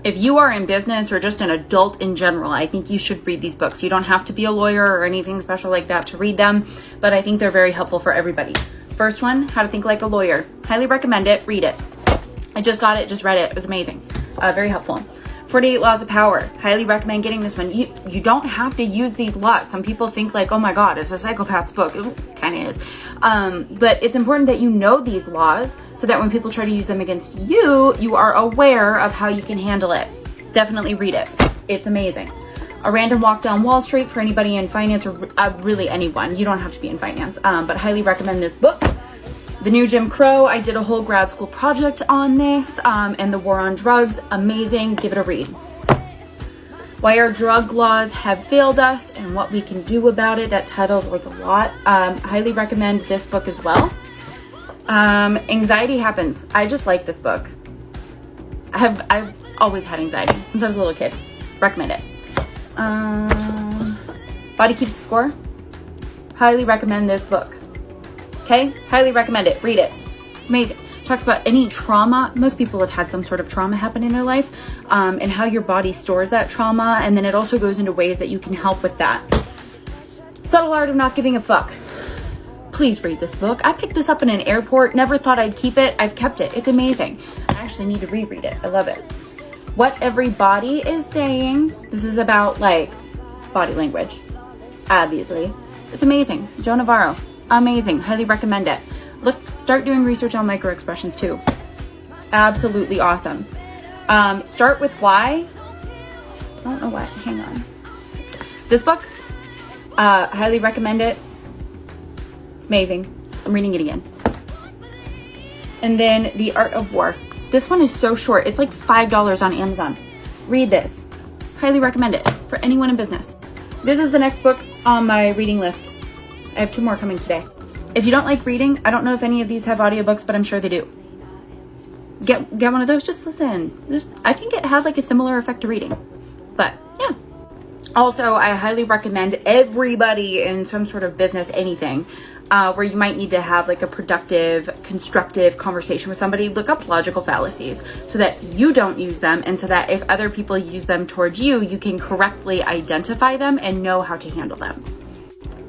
If you are in business or just an adult in general, I think you should read these books. You don't have to be a lawyer or anything special like that to read them, but I think they're very helpful for everybody. First one, How to Think Like a Lawyer. Highly recommend it. Read it. I just got it, just read it. It was amazing. Very helpful. 48 Laws of Power. Highly recommend getting this one. You don't have to use these laws. Some people think like, oh my God, it's a psychopath's book. It kind of is. But it's important that you know these laws so that when people try to use them against you, you are aware of how you can handle it. Definitely read it. It's amazing. A Random Walk Down Wall Street for anybody in finance or really anyone. You don't have to be in finance, but highly recommend this book. The New Jim Crow, I did a whole grad school project on this, and the War on Drugs, amazing, give it a read. Why Our Drug Laws Have Failed Us and What We Can Do About It, that title's like a lot. Highly recommend this book as well. Anxiety Happens, I just like this book. I've always had anxiety since I was a little kid, recommend it. Body Keeps Score, highly recommend this book. Okay, highly recommend it. Read it. It's amazing. Talks about any trauma. Most people have had some sort of trauma happen in their life, and how your body stores that trauma. And then it also goes into ways that you can help with that. Subtle Art of Not Giving a Fuck. Please read this book. I picked this up in an airport. Never thought I'd keep it. I've kept it. It's amazing. I actually need to reread it. I love it. What Every Body Is Saying. This is about like body language. Obviously. It's amazing. Joe Navarro. Amazing. Highly recommend it. Look, start doing research on micro expressions too. Absolutely awesome. Start with Why. I don't know what. Hang on. This book, highly recommend it. It's amazing. I'm reading it again. And then The Art of War. This one is so short. It's like $5 on Amazon. Read this. Highly recommend it for anyone in business. This is the next book on my reading list. I have 2 more coming today. If you don't like reading, I don't know if any of these have audiobooks, but I'm sure they do. Get one of those, just listen. I think it has like a similar effect to reading. But yeah. Also, I highly recommend everybody in some sort of business, anything, where you might need to have like a productive, constructive conversation with somebody, look up logical fallacies so that you don't use them, and so that if other people use them towards you, you can correctly identify them and know how to handle them.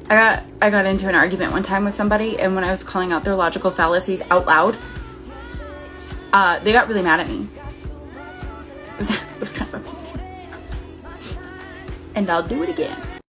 I got into an argument one time with somebody, and when I was calling out their logical fallacies out loud, they got really mad at me. It was kind of amazing. And I'll do it again.